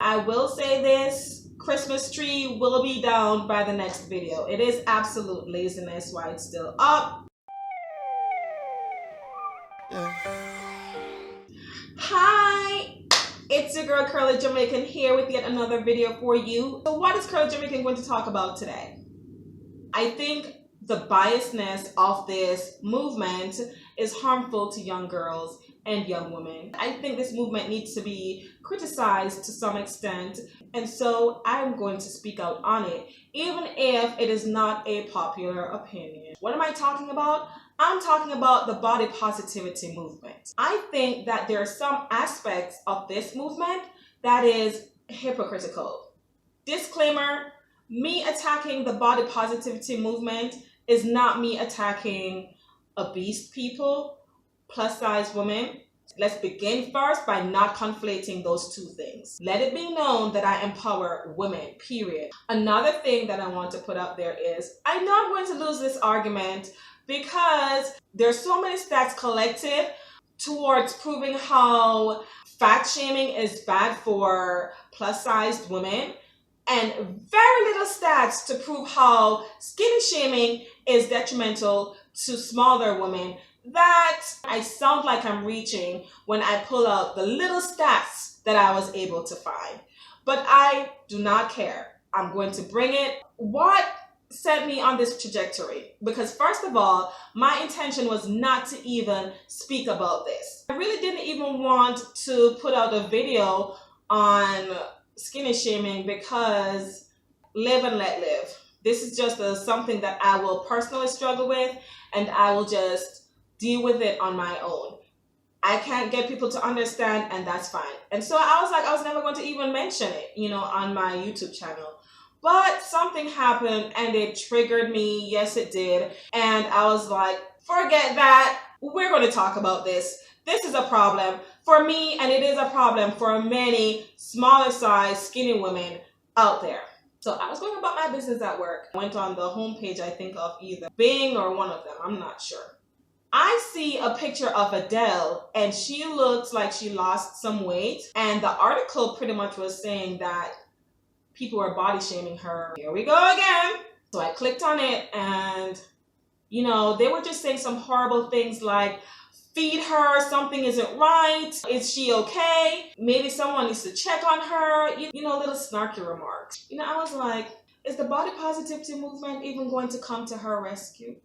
I will say this, Christmas tree will be down by the next video. It is absolute laziness why it's still up. Hi, it's your girl Curly Jamaican here with yet another video for you. So what is Curly Jamaican going to talk about today? I think the biasness of this movement is harmful to young girls and young women. I think this movement needs to be criticized to some extent, and so I'm going to speak out on it, even if it is not a popular opinion. What am I talking about? I'm talking about the body positivity movement. I think that there are some aspects of this movement that is hypocritical. Disclaimer, me attacking the body positivity movement is not me attacking obese people, plus size women. Let's begin first by not conflating those two things. Let it be known that I empower women, period. Another thing that I want to put out there is, I know I'm going to lose this argument because there's so many stats collected towards proving how fat shaming is bad for plus sized women, and very little stats to prove how skinny shaming is detrimental to smaller women, that I sound like I'm reaching when I pull out the little stats that I was able to find. But I do not care. I'm going to bring it. What set me on this trajectory? Because first of all, my intention was not to even speak about this. I really didn't even want to put out a video on skinny shaming because live and let live. This is just something that I will personally struggle with, and I will just deal with it on my own. I can't get people to understand, and that's fine. And so I was like, I was never going to even mention it, on my YouTube channel. But something happened and it triggered me. Yes, it did. And I was like, forget that. We're going to talk about this. This is a problem for me, and it is a problem for many smaller size skinny women out there. So I was going about my business at work. I went on the homepage, I think, of either Bing or one of them. I'm not sure. I see a picture of Adele, and she looks like she lost some weight. And the article pretty much was saying that people were body shaming her. Here we go again. So I clicked on it, and, they were just saying some horrible things like, feed her, something isn't right, is she okay? Maybe someone needs to check on her, little snarky remarks. I was like, is the body positivity movement even going to come to her rescue?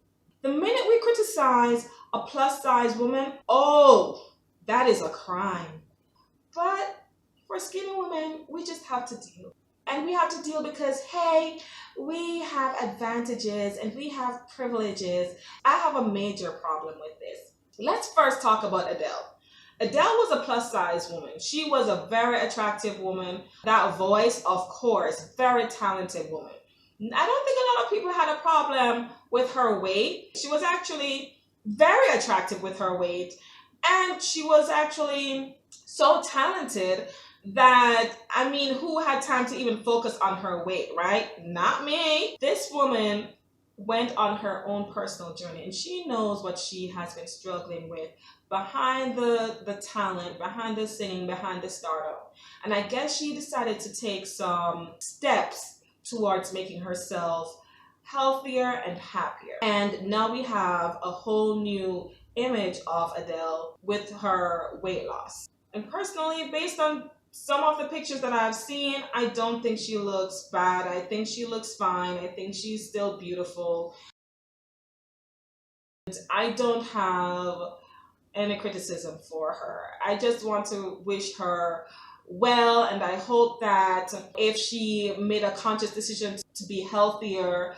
The minute we criticize a plus size woman, oh, that is a crime. But for skinny women, we just have to deal. And we have to deal because, hey, we have advantages and we have privileges. I have a major problem with this. Let's first talk about Adele. Adele was a plus size woman. She was a very attractive woman. That voice, of course, very talented woman. I don't think a lot of people had a problem with her weight. She was actually very attractive with her weight. And she was actually so talented that, who had time to even focus on her weight, right? Not me. This woman went on her own personal journey, and she knows what she has been struggling with behind the talent, behind the singing, behind the stardom. And I guess she decided to take some steps towards making herself healthier and happier. And now we have a whole new image of Adele with her weight loss. And personally, based on some of the pictures that I've seen, I don't think she looks bad. I think she looks fine. I think she's still beautiful. And I don't have any criticism for her. I just want to wish her well, and I hope that if she made a conscious decision to be healthier,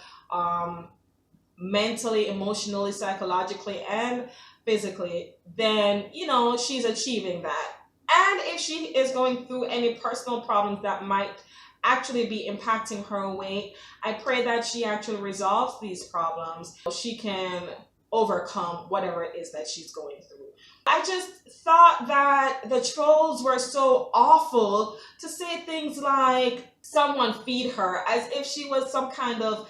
mentally, emotionally, psychologically, and physically, then, she's achieving that. And if she is going through any personal problems that might actually be impacting her weight, I pray that she actually resolves these problems so she can overcome whatever it is that she's going through. I just thought that the trolls were so awful to say things like, someone feed her, as if she was some kind of...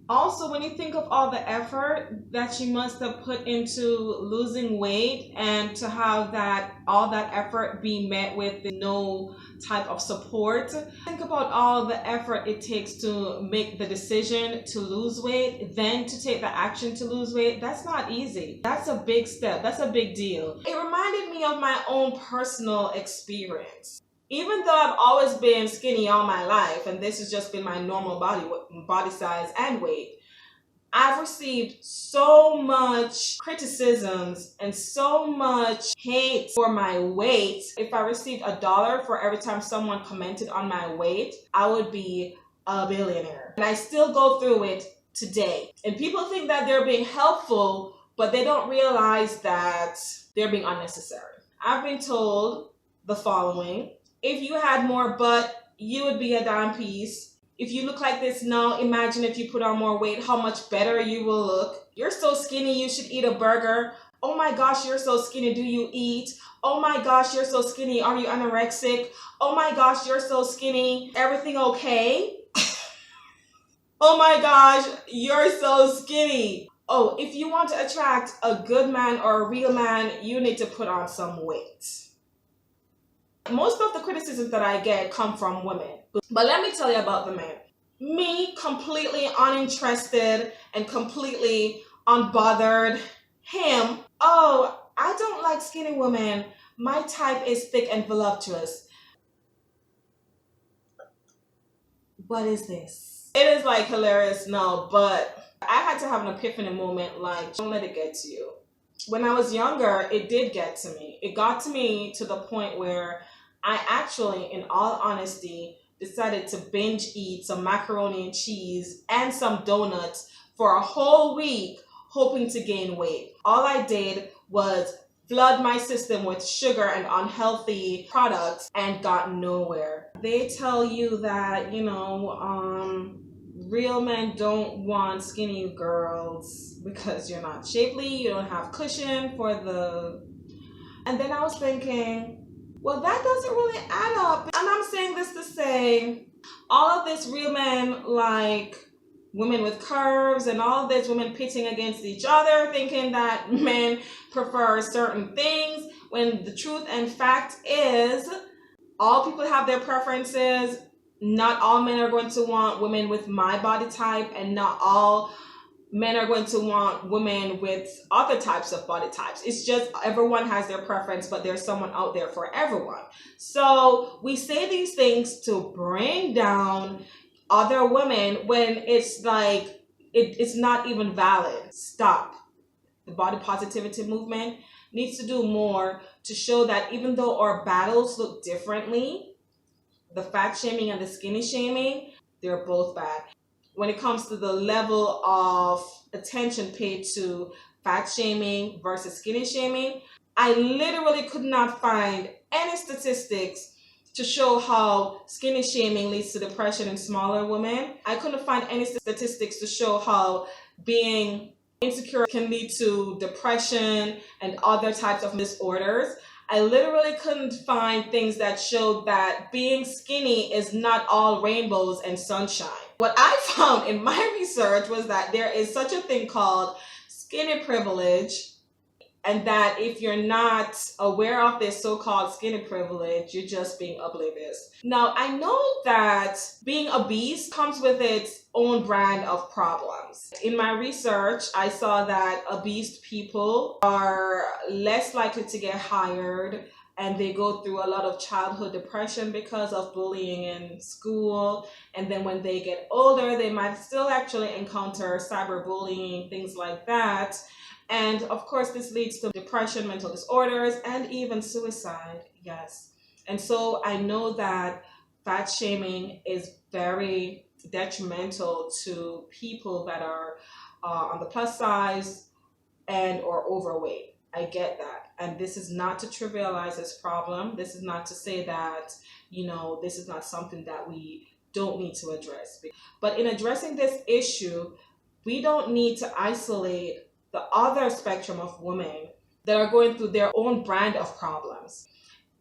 Also, when you think of all the effort that she must have put into losing weight, and to have that all that effort be met with no type of support, think about all the effort it takes to make the decision to lose weight, then to take the action to lose weight. That's not easy. That's a big step. That's a big deal. It reminded me of my own personal experience. Even though I've always been skinny all my life, and this has just been my normal body size and weight, I've received so much criticisms and so much hate for my weight. If I received $1 for every time someone commented on my weight, I would be a billionaire. And I still go through it today. And people think that they're being helpful, but they don't realize that they're being unnecessary. I've been told the following: if you had more butt, you would be a dime piece. If you look like this now, imagine if you put on more weight, how much better you will look. You're so skinny, you should eat a burger. Oh my gosh, you're so skinny, do you eat? Oh my gosh, you're so skinny, are you anorexic? Oh my gosh, you're so skinny, everything okay? Oh my gosh, you're so skinny. Oh, if you want to attract a good man or a real man, you need to put on some weight. Most of the criticisms that I get come from women. But let me tell you about the men. Me, completely uninterested and completely unbothered. Him, oh, I don't like skinny women. My type is thick and voluptuous. What is this? It is like hilarious now, but I had to have an epiphany moment, like, don't let it get to you. When I was younger, it did get to me. It got to me to the point where I actually, in all honesty, decided to binge eat some macaroni and cheese and some donuts for a whole week, hoping to gain weight. All I did was flood my system with sugar and unhealthy products and got nowhere. They tell you that, real men don't want skinny girls because you're not shapely, you don't have cushion for the... And then I was thinking, well, that doesn't really add up. And I'm saying this to say, all of this real men like women with curves, and all of this women pitting against each other, thinking that men prefer certain things, when the truth and fact is, all people have their preferences. Not all men are going to want women with my body type, and not all men are going to want women with other types of body types. It's just everyone has their preference, but there's someone out there for everyone. So we say these things to bring down other women when it's like, it's not even valid. Stop. The body positivity movement needs to do more to show that even though our battles look differently, the fat shaming and the skinny shaming, they're both bad. When it comes to the level of attention paid to fat shaming versus skinny shaming, I literally could not find any statistics to show how skinny shaming leads to depression in smaller women. I couldn't find any statistics to show how being insecure can lead to depression and other types of disorders. I literally couldn't find things that showed that being skinny is not all rainbows and sunshine. What I found in my research was that there is such a thing called skinny privilege, and that if you're not aware of this so-called skinny privilege, you're just being oblivious. Now, I know that being obese comes with its own brand of problems. In my research, I saw that obese people are less likely to get hired, and they go through a lot of childhood depression because of bullying in school. And then when they get older, they might still actually encounter cyberbullying, things like that. And of course, this leads to depression, mental disorders, and even suicide. Yes. And so I know that fat shaming is very detrimental to people that are on the plus size and or overweight. I get that. And this is not to trivialize this problem. This is not to say that, this is not something that we don't need to address. But in addressing this issue, we don't need to isolate the other spectrum of women that are going through their own brand of problems.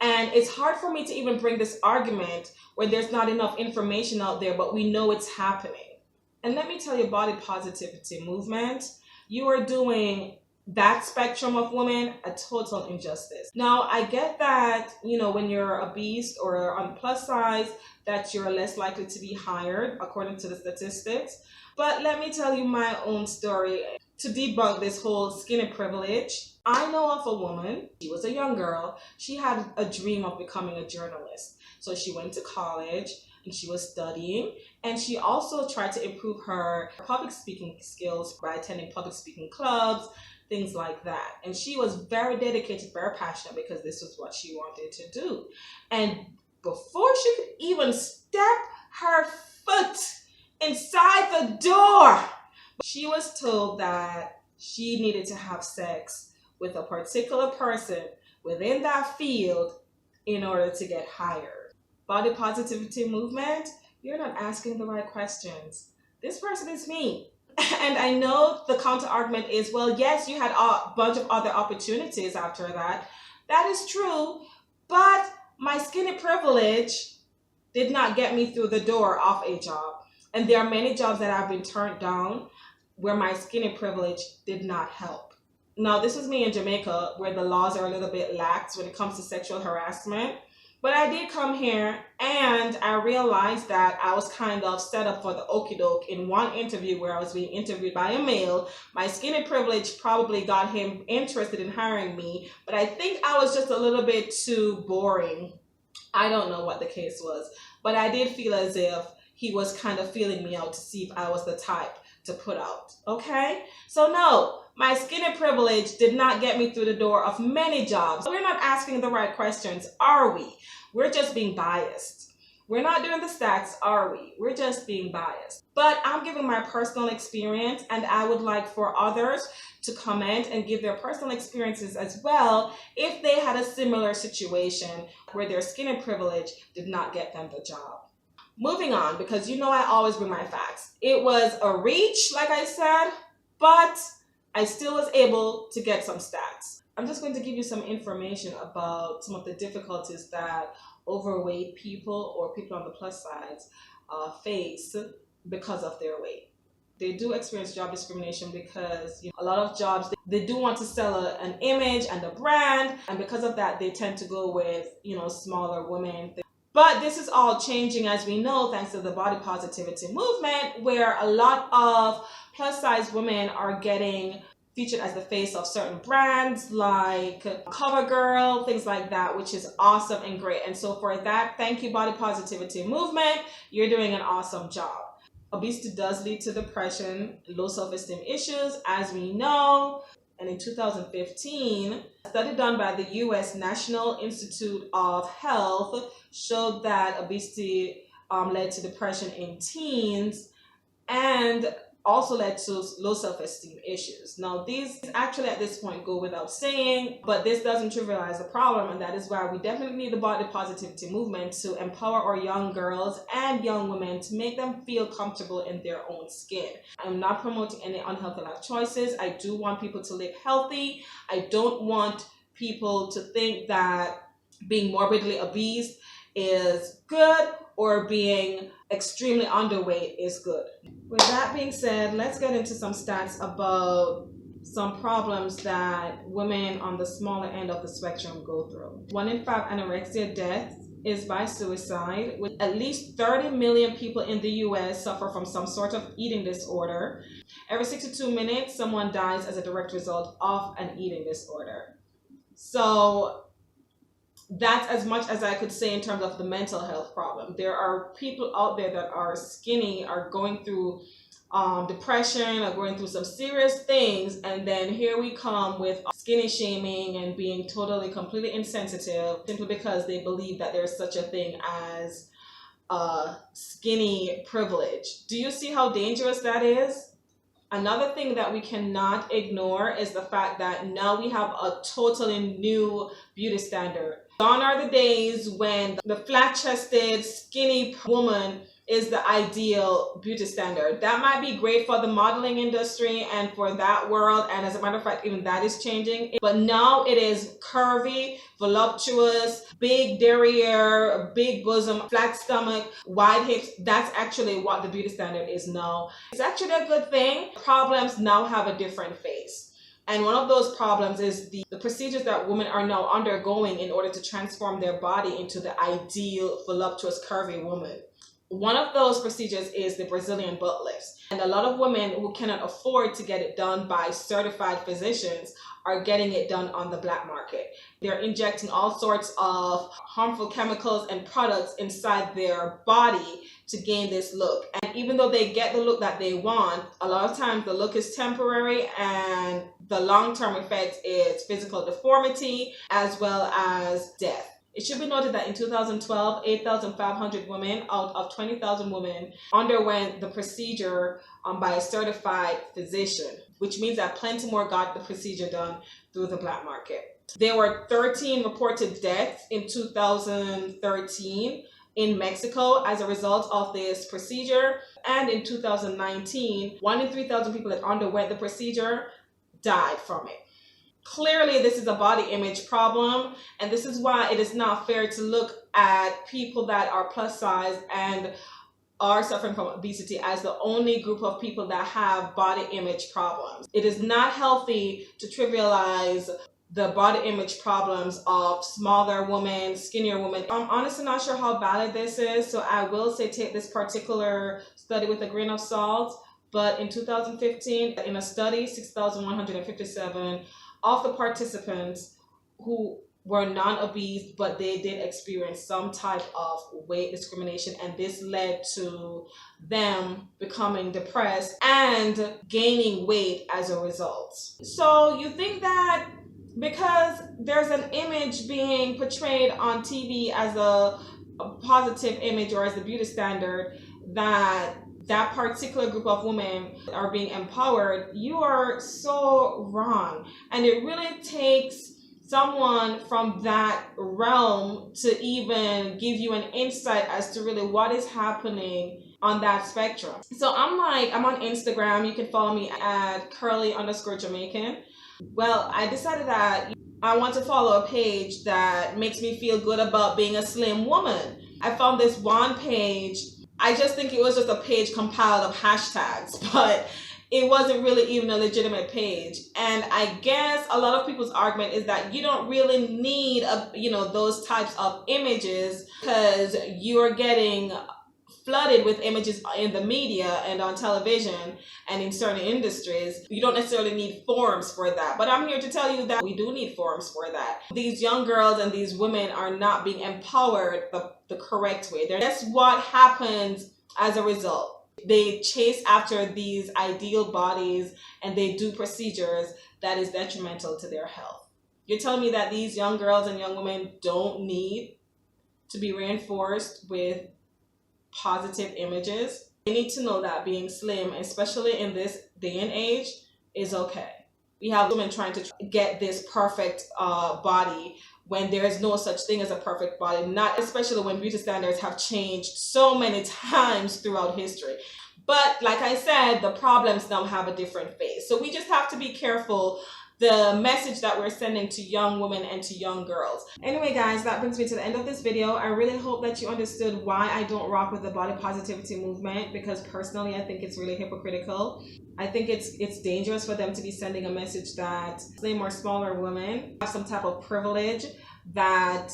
And it's hard for me to even bring this argument where there's not enough information out there, but we know it's happening. And let me tell you, body positivity movement, you are doing that spectrum of women a total injustice. Now, I get that, when you're obese or on plus size, that you're less likely to be hired, according to the statistics. But let me tell you my own story to debunk this whole skinny privilege. I know of a woman, she was a young girl, she had a dream of becoming a journalist. So she went to college and she was studying, and she also tried to improve her public speaking skills by attending public speaking clubs, things like that. And she was very dedicated, very passionate, because this was what she wanted to do. And before she could even step her foot inside the door, she was told that she needed to have sex with a particular person within that field in order to get hired. Body positivity movement, you're not asking the right questions. This person is me. And I know the counter argument is, well, yes, you had a bunch of other opportunities after that. That is true, but my skinny privilege did not get me through the door of a job. And there are many jobs that I've been turned down where my skinny privilege did not help. Now, this was me in Jamaica, where the laws are a little bit lax when it comes to sexual harassment. But I did come here and I realized that I was kind of set up for the okie doke in one interview where I was being interviewed by a male. My skinny privilege probably got him interested in hiring me, but I think I was just a little bit too boring. I don't know what the case was, but I did feel as if he was kind of feeling me out to see if I was the type to put out. Okay? So no, my skinny privilege did not get me through the door of many jobs. We're not asking the right questions, are we? We're just being biased. We're not doing the stats, are we? We're just being biased. But I'm giving my personal experience, and I would like for others to comment and give their personal experiences as well if they had a similar situation where their skinny privilege did not get them the job. Moving on, because I always bring my facts. It was a reach, like I said, but I still was able to get some stats. I'm just going to give you some information about some of the difficulties that overweight people or people on the plus sides face because of their weight. They do experience job discrimination because a lot of jobs, they do want to sell an image and a brand, and because of that, they tend to go with smaller women. But this is all changing, as we know, thanks to the body positivity movement, where a lot of plus size women are getting featured as the face of certain brands like CoverGirl, things like that, which is awesome and great. And so for that, thank you, body positivity movement. You're doing an awesome job. Obesity does lead to depression, low self-esteem issues, as we know. And in 2015, a study done by the U.S. National Institute of Health showed that obesity led to depression in teens and also led to low self-esteem issues. Now, these actually at this point go without saying, but this doesn't trivialize the problem, and that is why we definitely need the body positivity movement to empower our young girls and young women to make them feel comfortable in their own skin. I'm not promoting any unhealthy life choices. I do want people to live healthy. I don't want people to think that being morbidly obese is good or being extremely underweight is good. With that being said, let's get into some stats about some problems that women on the smaller end of the spectrum go through. 1 in 5 anorexia deaths is by suicide, with at least 30 million people in the US suffer from some sort of eating disorder. Every 62 minutes, someone dies as a direct result of an eating disorder. So that's as much as I could say in terms of the mental health problem. There are people out there that are skinny, are going through depression, are going through some serious things, and then here we come with skinny shaming and being totally, completely insensitive simply because they believe that there's such a thing as skinny privilege. Do you see how dangerous that is? Another thing that we cannot ignore is the fact that now we have a totally new beauty standard. Gone are the days when the flat-chested, skinny woman is the ideal beauty standard. That might be great for the modeling industry and for that world, and as a matter of fact, even that is changing. But now it is curvy, voluptuous, big derriere, big bosom, flat stomach, wide hips. That's actually what the beauty standard is now. It's actually a good thing. Problems now have a different face. And one of those problems is the procedures that women are now undergoing in order to transform their body into the ideal voluptuous curvy woman. One of those procedures is the Brazilian butt lifts. And a lot of women who cannot afford to get it done by certified physicians are getting it done on the black market. They're injecting all sorts of harmful chemicals and products inside their body to gain this look. And even though they get the look that they want, a lot of times the look is temporary and the long-term effect is physical deformity as well as death. It should be noted that in 2012, 8,500 women out of 20,000 women underwent the procedure by a certified physician, which means that plenty more got the procedure done through the black market. There were 13 reported deaths in 2013 in Mexico as a result of this procedure. And in 2019, 1 in 3,000 people that underwent the procedure died from it. Clearly, this is a body image problem, and this is why it is not fair to look at people that are plus size and are suffering from obesity as the only group of people that have body image problems. It is not healthy to trivialize the body image problems of smaller women, skinnier women. I'm honestly not sure how valid this is, so I will say take this particular study with a grain of salt. But in 2015, in a study, 6,157 of the participants who were non-obese, but they did experience some type of weight discrimination, and this led to them becoming depressed and gaining weight as a result. So you think that because there's an image being portrayed on TV as a positive image or as the beauty standard, that particular group of women are being empowered, you are so wrong. And it really takes someone from that realm to even give you an insight as to really what is happening on that spectrum. So I'm on Instagram. You can follow me at curly_Jamaican. Well, I decided that I want to follow a page that makes me feel good about being a slim woman. I found this one page. I just think it was just a page compiled of hashtags, but it wasn't really even a legitimate page. And I guess a lot of people's argument is that you don't really need those types of images because you're getting flooded with images in the media and on television and in certain industries. You don't necessarily need forums for that. But I'm here to tell you that we do need forums for that. These young girls and these women are not being empowered the correct way. That's what happens as a result. They chase after these ideal bodies and they do procedures that is detrimental to their health. You're telling me that these young girls and young women don't need to be reinforced with positive images? They need to know that being slim, especially in this day and age, is okay. We have women trying to get this perfect body when there is no such thing as a perfect body, not especially when beauty standards have changed so many times throughout history. But like I said, the problems now have a different face. So we just have to be careful the message that we're sending to young women and to young girls. Anyway, guys, that brings me to the end of this video. I really hope that you understood why I don't rock with the body positivity movement, because personally, I think it's really hypocritical. I think it's dangerous for them to be sending a message that slim or smaller women have some type of privilege that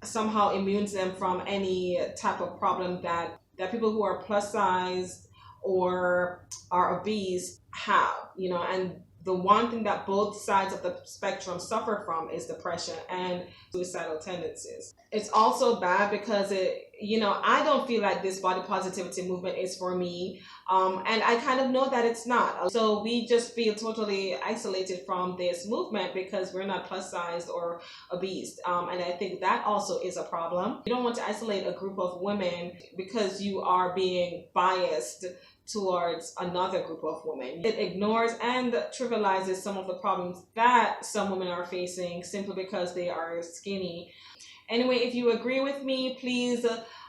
somehow immunes them from any type of problem that people who are plus size or are obese have, and the one thing that both sides of the spectrum suffer from is depression and suicidal tendencies. It's also bad because I don't feel like this body positivity movement is for me. And I kind of know that it's not. So we just feel totally isolated from this movement because we're not plus sized or obese. And I think that also is a problem. You don't want to isolate a group of women because you are being biased towards another group of women. It ignores and trivializes some of the problems that some women are facing simply because they are skinny. Anyway, if you agree with me, please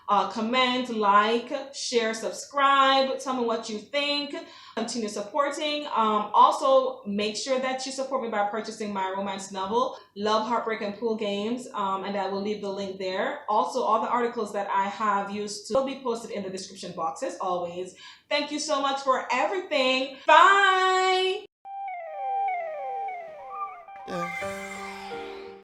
Comment, like, share, subscribe. Tell me what you think. Continue supporting. Also, make sure that you support me by purchasing my romance novel, Love, Heartbreak, and Pool Games, and I will leave the link there. Also, all the articles that I have used will be posted in the description box as always. Thank you so much for everything. Bye!